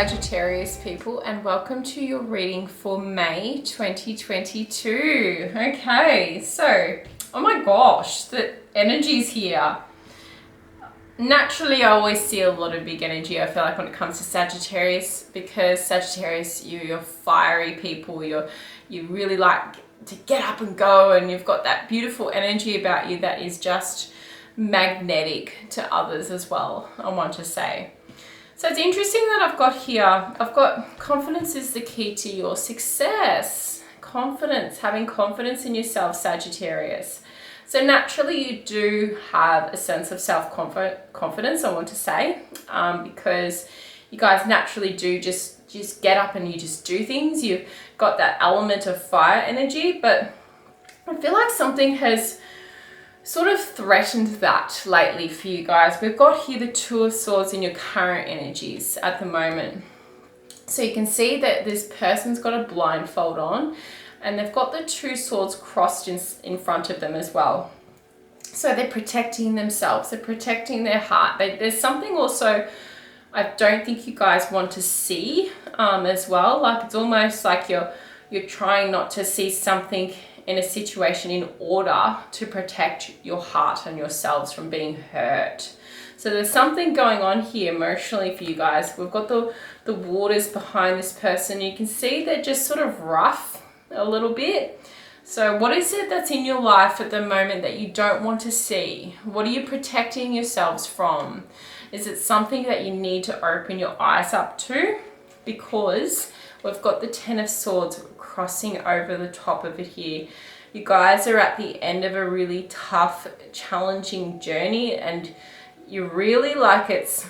Sagittarius people, and welcome to your reading for May 2022. Okay, so, oh my gosh, the energy's here. Naturally, I always see a lot of big energy, I feel like, when it comes to Sagittarius, because Sagittarius, you're fiery people, you really like to get up and go, and you've got that beautiful energy about you that is just magnetic to others as well, I want to say. So it's interesting that I've got confidence is the key to your success. Confidence, having confidence in yourself, Sagittarius. So naturally you do have a sense of self-confidence, I want to say, because you guys naturally do just get up and you just do things. You've got that element of fire energy, but I feel like something has sort of threatened that lately for you guys. We've got here the Two of Swords in your current energies at the moment. So you can see that this person's got a blindfold on and they've got the two swords crossed in front of them as well. So they're protecting themselves, they're protecting their heart. There's something also I don't think you guys want to see as well. Like it's almost like you're trying not to see something in a situation in order to protect your heart and yourselves from being hurt. So there's something going on here emotionally for you guys. We've got the waters behind this person. You can see they're just sort of rough a little bit. So what is it that's in your life at the moment that you don't want to see? What are you protecting yourselves from? Is it something that you need to open your eyes up to? Because we've got the Ten of Swords crossing over the top of it here. You guys are at the end of a really tough, challenging journey, and you really like it's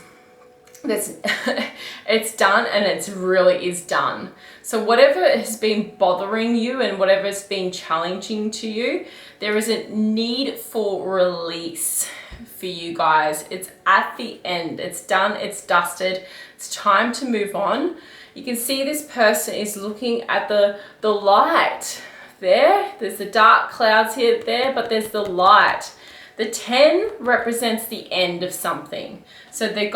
done, and it really is done. So whatever has been bothering you and whatever has been challenging to you, there is a need for release for you guys. It's at the end. It's done. It's dusted. It's time to move on. You can see this person is looking at the light there. There's the dark clouds here, there, but there's the light. The 10 represents the end of something. So you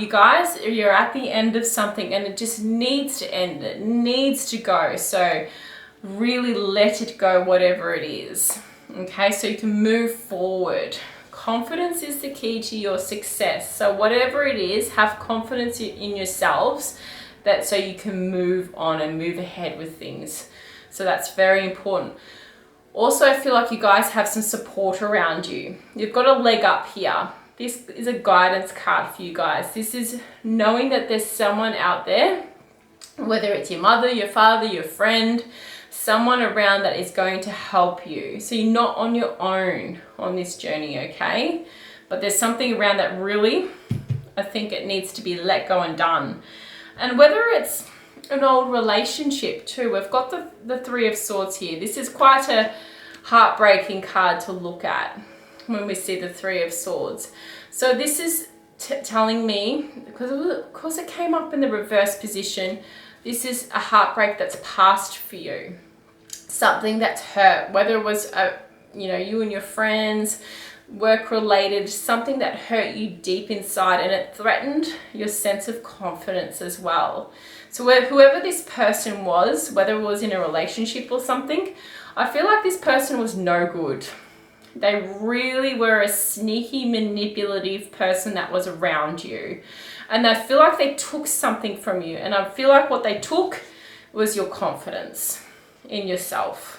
guys, you're at the end of something and it just needs to end. It needs to go. So really let it go, whatever it is. Okay, so you can move forward. Confidence is the key to your success. So whatever it is, have confidence in yourselves, so you can move on and move ahead with things. So that's very important. Also, I feel like you guys have some support around you. You've got a leg up here. This is a guidance card for you guys. This is knowing that there's someone out there, whether it's your mother, your father, your friend, someone around that is going to help you. So you're not on your own on this journey, okay? But there's something around that really, I think it needs to be let go and done. And whether it's an old relationship too, we've got the Three of Swords here. This is quite a heartbreaking card to look at when we see the Three of Swords. So this is telling me, because of course it came up in the reverse position, this is a heartbreak that's past for you. Something that's hurt, whether it was you and your friends, work related, something that hurt you deep inside, and it threatened your sense of confidence as well. So whoever this person was, whether it was in a relationship or something, I feel like this person was no good. They really were a sneaky, manipulative person that was around you. And I feel like they took something from you. And I feel like what they took was your confidence in yourself.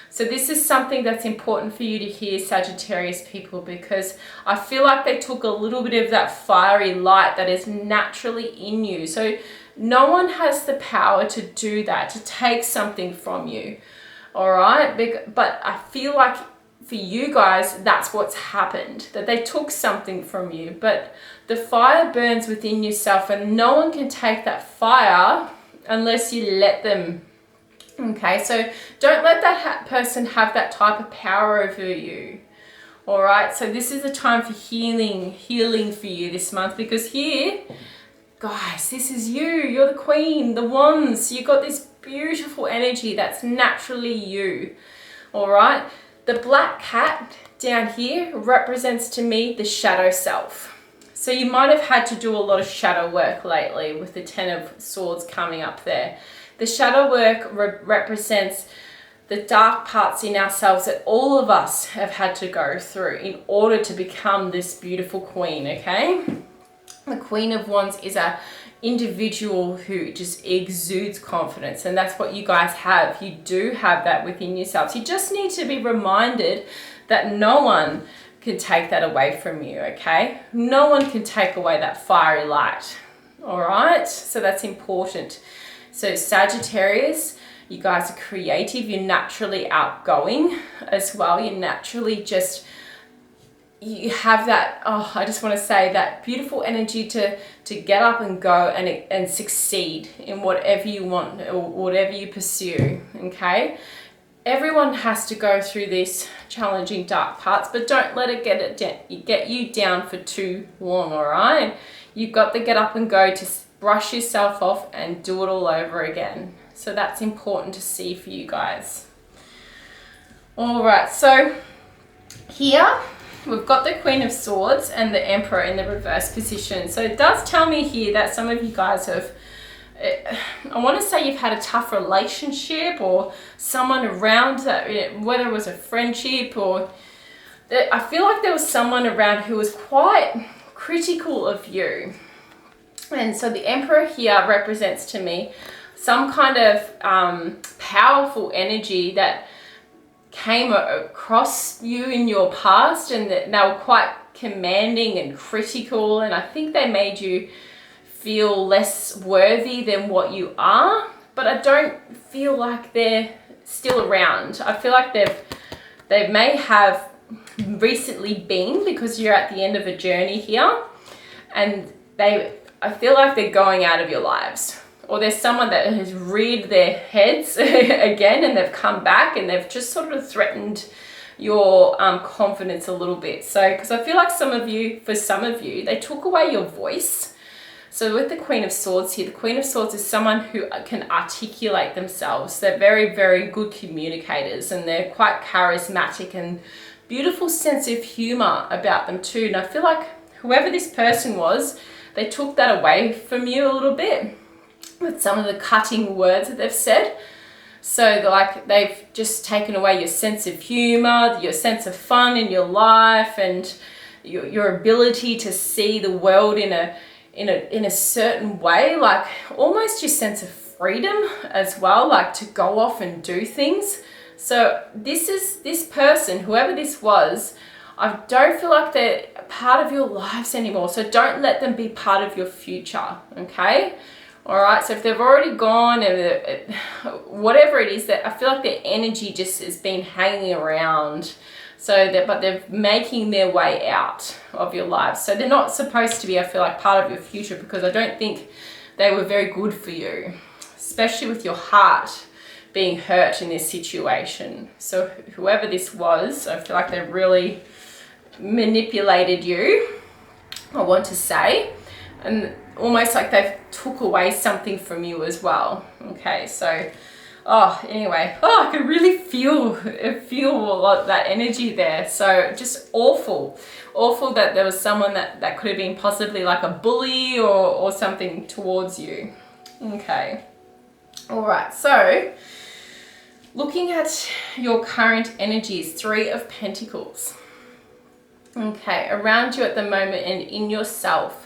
So this is something that's important for you to hear, Sagittarius people, because I feel like they took a little bit of that fiery light that is naturally in you. So no one has the power to do that, to take something from you. All right. But I feel like for you guys, that's what's happened, that they took something from you. But the fire burns within yourself, and no one can take that fire unless you let them. Okay, so don't let that person have that type of power over you. All right, so this is a time for healing for you this month, because here, guys, this is you. You're the queen, the wands. You've got this beautiful energy that's naturally you. All right, the black cat down here represents to me the shadow self. So you might have had to do a lot of shadow work lately with the Ten of Swords coming up there. The shadow work represents the dark parts in ourselves that all of us have had to go through in order to become this beautiful queen, okay? The Queen of Wands is a individual who just exudes confidence, and that's what you guys have. You do have that within yourselves. You just need to be reminded that no one can take that away from you, okay? No one can take away that fiery light, all right? So that's important. So Sagittarius, you guys are creative, you're naturally outgoing as well. You're naturally just, you have that, oh, I just want to say that beautiful energy to get up and go and succeed in whatever you want or whatever you pursue, okay? Everyone has to go through these challenging dark parts, but don't let it get you down for too long, all right? You've got to get up and go to brush yourself off and do it all over again. So that's important to see for you guys. All right, so here we've got the Queen of Swords and the Emperor in the reverse position. So it does tell me here that some of you guys have, I want to say you've had a tough relationship or someone around that, whether it was a friendship or I feel like there was someone around who was quite critical of you. And so the Emperor here represents to me some kind of powerful energy that came across you in your past, and that they were quite commanding and critical, and I think they made you feel less worthy than what you are. But I don't feel like they're still around. I feel like they may have recently been, because you're at the end of a journey here, and I feel like they're going out of your lives. Or there's someone that has reared their heads again and they've come back and they've just sort of threatened your confidence a little bit. So, because I feel like for some of you, they took away your voice. So with the Queen of Swords here, the Queen of Swords is someone who can articulate themselves. They're very, very good communicators, and they're quite charismatic and beautiful sense of humor about them too. And I feel like whoever this person was, they took that away from you a little bit with some of the cutting words that they've said. So they've just taken away your sense of humor, your sense of fun in your life, and your ability to see the world in a certain way, like almost your sense of freedom as well, like to go off and do things. So this person, whoever this was, I don't feel like they're part of your lives anymore. So don't let them be part of your future, okay? All right, so if they've already gone and whatever it is, that I feel like their energy just has been hanging around. But they're making their way out of your lives. So they're not supposed to be, I feel like, part of your future, because I don't think they were very good for you, especially with your heart being hurt in this situation. So whoever this was, I feel like they really manipulated you, I want to say, and almost like they've took away something from you as well. Okay, so anyway, I can really feel a lot of that energy there. So just awful that there was someone that could have been possibly like a bully or something towards you. Okay, all right, so looking at your current energies, Three of Pentacles. Okay, around you at the moment and in yourself.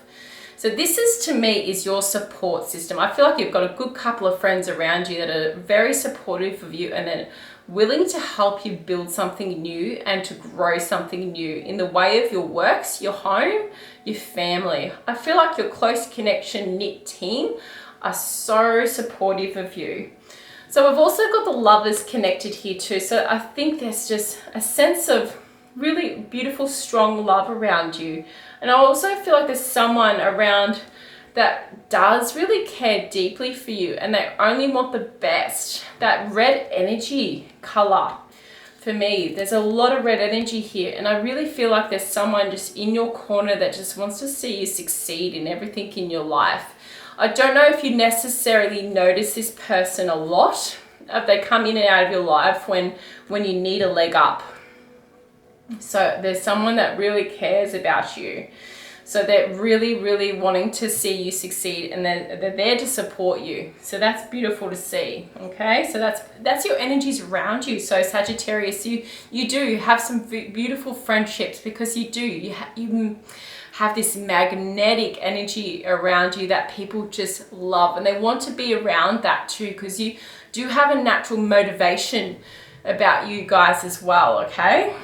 So this is, to me, is your support system. I feel like you've got a good couple of friends around you that are very supportive of you and are willing to help you build something new and to grow something new in the way of your works, your home, your family. I feel like your close connection knit team are so supportive of you. So we've also got the Lovers connected here too. So I think there's just a sense of really beautiful, strong love around you. And I also feel like there's someone around that does really care deeply for you and they only want the best. That red energy color, for me, there's a lot of red energy here, and I really feel like there's someone just in your corner that just wants to see you succeed in everything in your life. I don't know if you necessarily notice this person a lot, if they come in and out of your life when you need a leg up. So there's someone that really cares about you. So they're really, really wanting to see you succeed, and they're there to support you. So that's beautiful to see, okay? So that's your energies around you. So Sagittarius, you do have some beautiful friendships, because you have this magnetic energy around you that people just love, and they want to be around that too, because you do have a natural motivation about you guys as well, okay?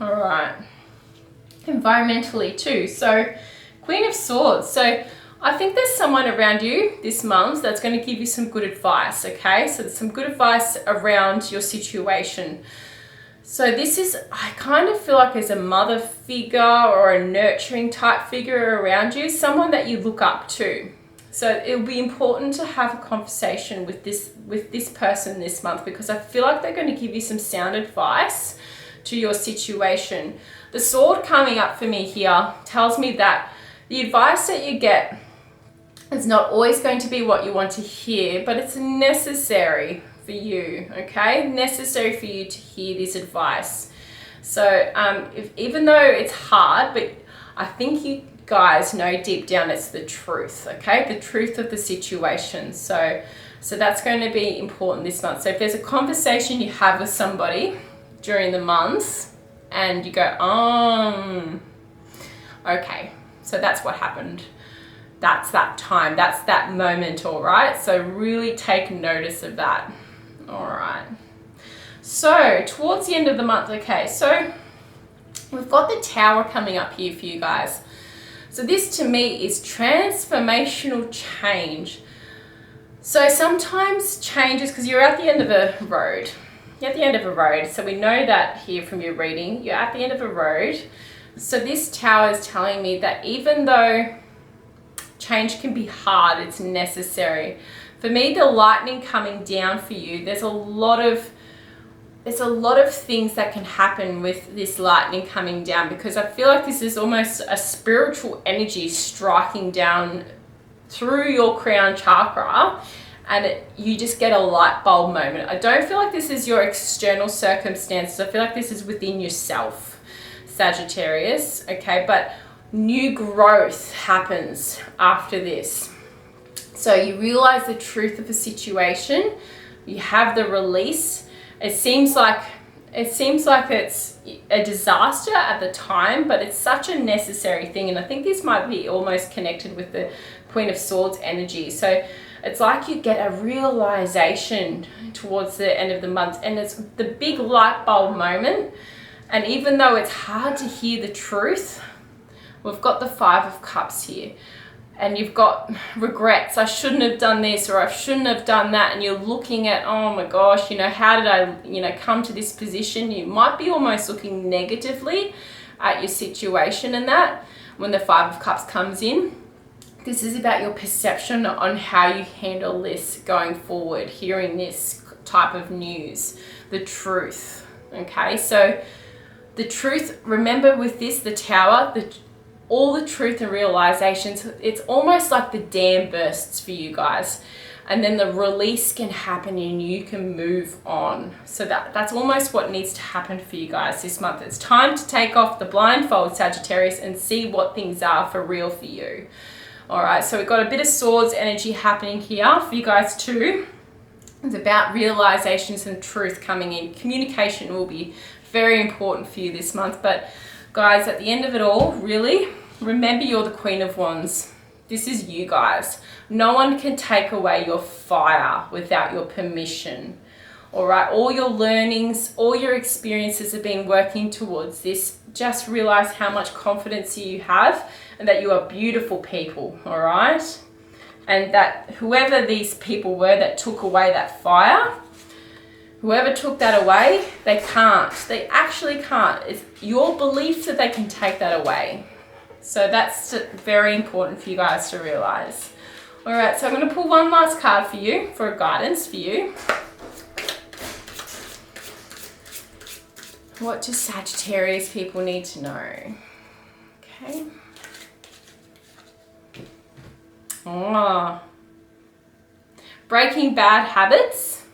All right. Environmentally too. So Queen of Swords. So I think there's someone around you this month that's going to give you some good advice, okay? So there's some good advice around your situation. So this is, I kind of feel like there's a mother figure or a nurturing type figure around you, someone that you look up to. So it'll be important to have a conversation with this person this month, because I feel like they're going to give you some sound advice to your situation. The sword coming up for me here tells me that the advice that you get is not always going to be what you want to hear, but it's necessary for you, okay? Necessary for you to hear this advice. So even though it's hard, but I think you guys know deep down it's the truth, okay? The truth of the situation. So that's going to be important this month. So if there's a conversation you have with somebody during the month and you go, okay, so that's what happened. That's that time, that's that moment, all right? So really take notice of that, all right? So towards the end of the month, okay, so we've got the Tower coming up here for you guys. So this to me is transformational change. So sometimes changes, because you're at the end of a road. You're at the end of a road. So we know that here from your reading, you're at the end of a road. So this Tower is telling me that even though change can be hard, it's necessary. For me, the lightning coming down for you, there's a lot of things that can happen with this lightning coming down, because I feel like this is almost a spiritual energy striking down through your crown chakra, and you just get a light bulb moment. I don't feel like this is your external circumstances. I feel like this is within yourself, Sagittarius, okay? But new growth happens after this. So you realize the truth of the situation, you have the release. It seems like it's a disaster at the time, but it's such a necessary thing. And I think this might be almost connected with the Queen of Swords energy. So it's like you get a realization towards the end of the month, and it's the big light bulb moment. And even though it's hard to hear the truth, we've got the Five of Cups here. And you've got regrets. I shouldn't have done this, or I shouldn't have done that. And you're looking at, oh my gosh, how did I, come to this position? You might be almost looking negatively at your situation, and that when the Five of Cups comes in, this is about your perception on how you handle this going forward, hearing this type of news, the truth, okay? So the truth, remember with this, the Tower, all the truth and realizations, it's almost like the dam bursts for you guys, and then the release can happen and you can move on. So that's almost what needs to happen for you guys this month. It's time to take off the blindfold, Sagittarius, and see what things are for real for you. All right, so we've got a bit of Swords energy happening here for you guys too. It's about realizations and truth coming in. Communication will be very important for you this month, but guys, at the end of it all, really, remember you're the Queen of Wands. This is you guys. No one can take away your fire without your permission. All right, all your learnings, all your experiences have been working towards this. Just realize how much confidence you have, and that you are beautiful people, all right? And that whoever these people were that took away that fire, whoever took that away, they can't. They actually can't. It's your belief that they can take that away. So that's very important for you guys to realize. All right, so I'm going to pull one last card for you, for a guidance for you. What do Sagittarius people need to know? Okay. Breaking bad habits.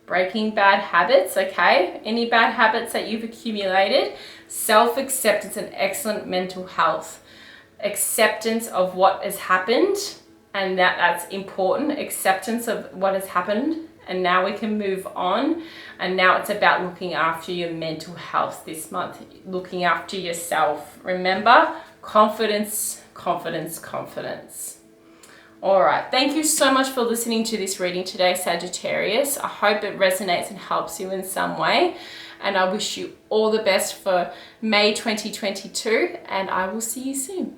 Breaking bad habits, okay? Any bad habits that you've accumulated. Self-acceptance and excellent mental health. acceptance of what has happened, and that's important. Acceptance of what has happened, and now we can move on. And now it's about looking after your mental health this month, looking after yourself. Remember, confidence, confidence, confidence. All right, thank you so much for listening to this reading today, Sagittarius. I hope it resonates and helps you in some way. And I wish you all the best for May 2022, and I will see you soon.